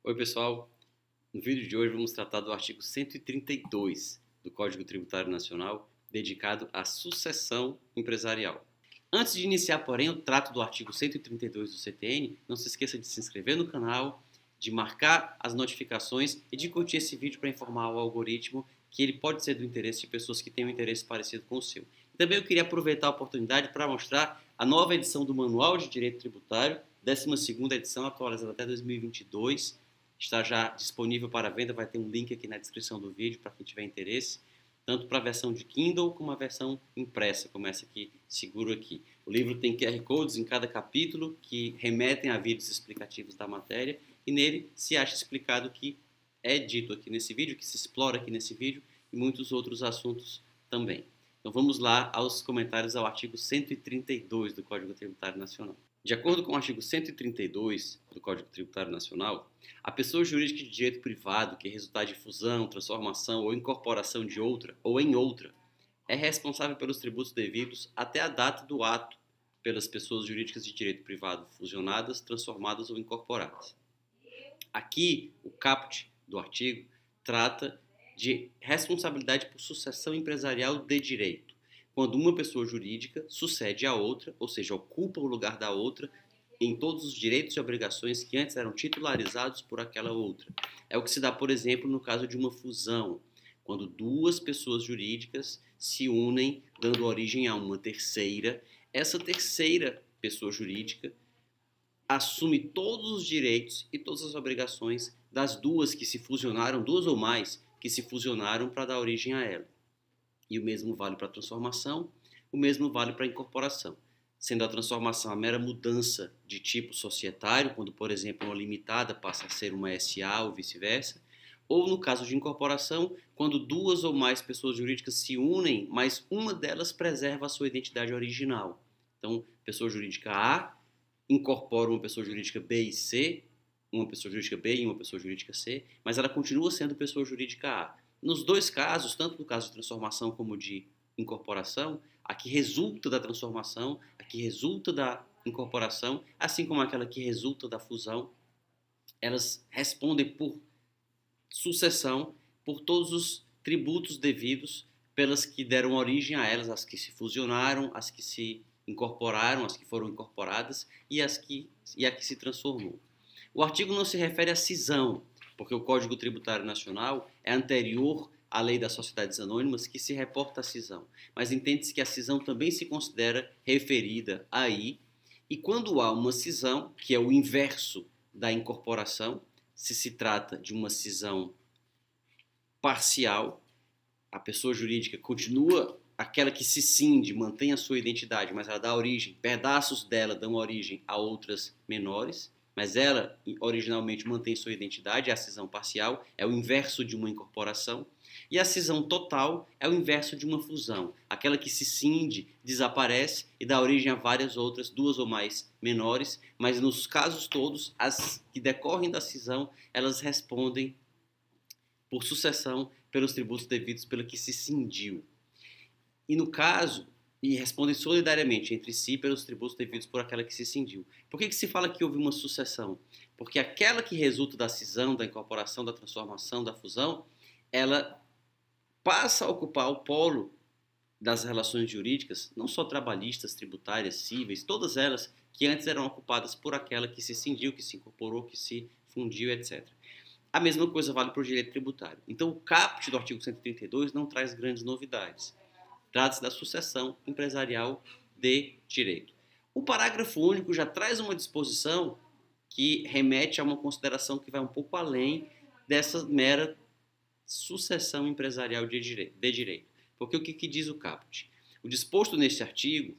Oi, pessoal. No vídeo de hoje vamos tratar do artigo 132 do Código Tributário Nacional, dedicado à sucessão empresarial. Antes de iniciar, porém, o trato do artigo 132 do CTN, não se esqueça de se inscrever no canal, de marcar as notificações e de curtir esse vídeo para informar o algoritmo que ele pode ser do interesse de pessoas que têm um interesse parecido com o seu. Também eu queria aproveitar a oportunidade para mostrar a nova edição do Manual de Direito Tributário, 12ª edição, atualizada até 2022. Está já disponível para venda, vai ter um link aqui na descrição do vídeo para quem tiver interesse, tanto para a versão de Kindle como a versão impressa, como essa aqui, seguro aqui. O livro tem QR Codes em cada capítulo que remetem a vídeos explicativos da matéria e nele se acha explicado o que é dito aqui nesse vídeo, que se explora aqui nesse vídeo e muitos outros assuntos também. Então vamos lá aos comentários ao artigo 132 do Código Tributário Nacional. De acordo com o artigo 132 do Código Tributário Nacional, a pessoa jurídica de direito privado que resultar de fusão, transformação ou incorporação de outra ou em outra é responsável pelos tributos devidos até a data do ato pelas pessoas jurídicas de direito privado fusionadas, transformadas ou incorporadas. Aqui, o caput do artigo trata de responsabilidade por sucessão empresarial de direito, quando uma pessoa jurídica sucede a outra, ou seja, ocupa o lugar da outra em todos os direitos e obrigações que antes eram titularizados por aquela outra. É o que se dá, por exemplo, no caso de uma fusão, quando duas pessoas jurídicas se unem, dando origem a uma terceira. Essa terceira pessoa jurídica assume todos os direitos e todas as obrigações das duas que se fusionaram, duas ou mais que se fusionaram para dar origem a ela. E o mesmo vale para a transformação, o mesmo vale para a incorporação. Sendo a transformação a mera mudança de tipo societário, quando, por exemplo, uma limitada passa a ser uma SA ou vice-versa, ou no caso de incorporação, quando duas ou mais pessoas jurídicas se unem, mas uma delas preserva a sua identidade original. Então, pessoa jurídica A incorpora uma pessoa jurídica B e C, uma pessoa jurídica B e uma pessoa jurídica C, mas ela continua sendo pessoa jurídica A. Nos dois casos, tanto no caso de transformação como de incorporação, a que resulta da transformação, a que resulta da incorporação, assim como aquela que resulta da fusão, elas respondem por sucessão por todos os tributos devidos pelas que deram origem a elas, as que se fusionaram, as que se incorporaram, as que foram incorporadas e a que se transformou. O artigo não se refere à cisão, porque o Código Tributário Nacional é anterior à Lei das Sociedades Anônimas, que se reporta à cisão. Mas entende-se que a cisão também se considera referida aí, e quando há uma cisão, que é o inverso da incorporação, se trata de uma cisão parcial, a pessoa jurídica continua, aquela que se cinde, mantém a sua identidade, mas ela dá origem, pedaços dela dão origem a outras menores, mas ela originalmente mantém sua identidade, é a cisão parcial, é o inverso de uma incorporação. E a cisão total é o inverso de uma fusão, aquela que se cinde, desaparece e dá origem a várias outras, duas ou mais menores, mas nos casos todos, as que decorrem da cisão, elas respondem por sucessão pelos tributos devidos pelo que se cindiu. E no caso, e respondem solidariamente entre si pelos tributos devidos por aquela que se cindiu. Por que se fala que houve uma sucessão? Porque aquela que resulta da cisão, da incorporação, da transformação, da fusão, ela passa a ocupar o polo das relações jurídicas, não só trabalhistas, tributárias, cíveis, todas elas que antes eram ocupadas por aquela que se cindiu, que se incorporou, que se fundiu, etc. A mesma coisa vale para o direito tributário. Então, o caput do artigo 132 não traz grandes novidades. Trata-se da sucessão empresarial de direito. O parágrafo único já traz uma disposição que remete a uma consideração que vai um pouco além dessa mera sucessão empresarial de direito. Porque o que diz o caput? O disposto neste artigo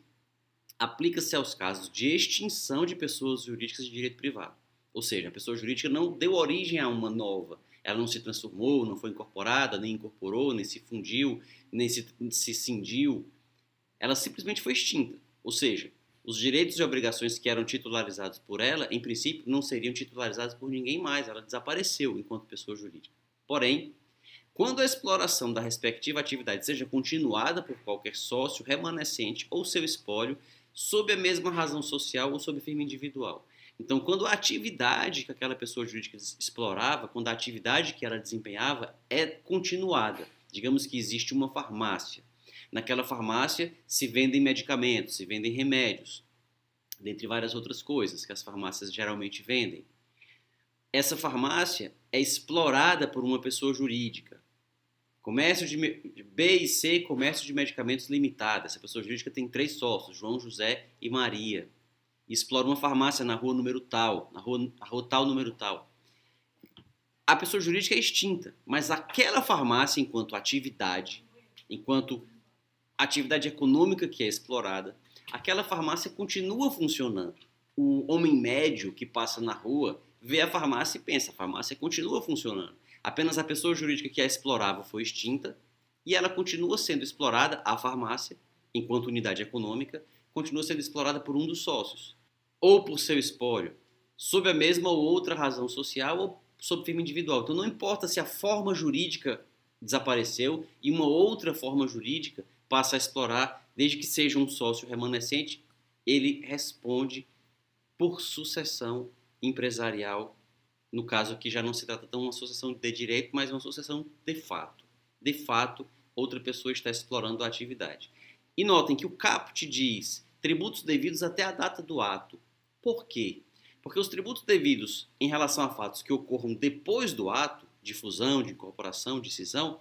aplica-se aos casos de extinção de pessoas jurídicas de direito privado. Ou seja, a pessoa jurídica não deu origem a uma nova. Ela não se transformou, não foi incorporada, nem incorporou, nem se fundiu, nem se cindiu. Ela simplesmente foi extinta. Ou seja, os direitos e obrigações que eram titularizados por ela, em princípio, não seriam titularizados por ninguém mais. Ela desapareceu enquanto pessoa jurídica. Porém, quando a exploração da respectiva atividade seja continuada por qualquer sócio remanescente ou seu espólio, sob a mesma razão social ou sob firma individual. Então, quando a atividade que aquela pessoa jurídica explorava, quando a atividade que ela desempenhava é continuada, digamos que existe uma farmácia. Naquela farmácia se vendem medicamentos, se vendem remédios, dentre várias outras coisas que as farmácias geralmente vendem. Essa farmácia é explorada por uma pessoa jurídica. Comércio de B e C, comércio de medicamentos limitada. Essa pessoa jurídica tem 3 sócios, João, José e Maria. E explora uma farmácia na rua número tal, na rua tal, número tal. A pessoa jurídica é extinta, mas aquela farmácia, enquanto atividade econômica que é explorada, aquela farmácia continua funcionando. O homem médio que passa na rua vê a farmácia e pensa, a farmácia continua funcionando. Apenas a pessoa jurídica que a explorava foi extinta e ela continua sendo explorada, a farmácia, enquanto unidade econômica, continua sendo explorada por um dos sócios. Ou por seu espólio, sob a mesma ou outra razão social ou sob firma individual. Então não importa se a forma jurídica desapareceu e uma outra forma jurídica passa a explorar, desde que seja um sócio remanescente, ele responde por sucessão empresarial. No caso aqui já não se trata de uma sucessão de direito, mas uma sucessão de fato. De fato, outra pessoa está explorando a atividade. E notem que o caput diz tributos devidos até a data do ato. Por quê? Porque os tributos devidos em relação a fatos que ocorram depois do ato, de fusão, de incorporação, de cisão,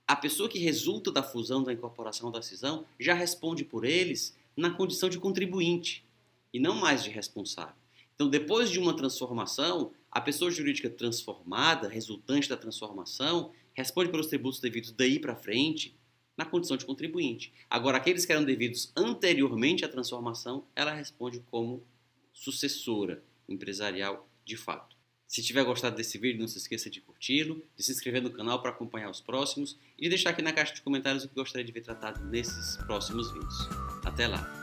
a pessoa que resulta da fusão, da incorporação, da cisão, já responde por eles na condição de contribuinte e não mais de responsável. Então, depois de uma transformação, a pessoa jurídica transformada, resultante da transformação, responde pelos tributos devidos daí para frente na condição de contribuinte. Agora, aqueles que eram devidos anteriormente à transformação, ela responde como sucessora empresarial de fato. Se tiver gostado desse vídeo, não se esqueça de curti-lo, de se inscrever no canal para acompanhar os próximos e de deixar aqui na caixa de comentários o que gostaria de ver tratado nesses próximos vídeos. Até lá!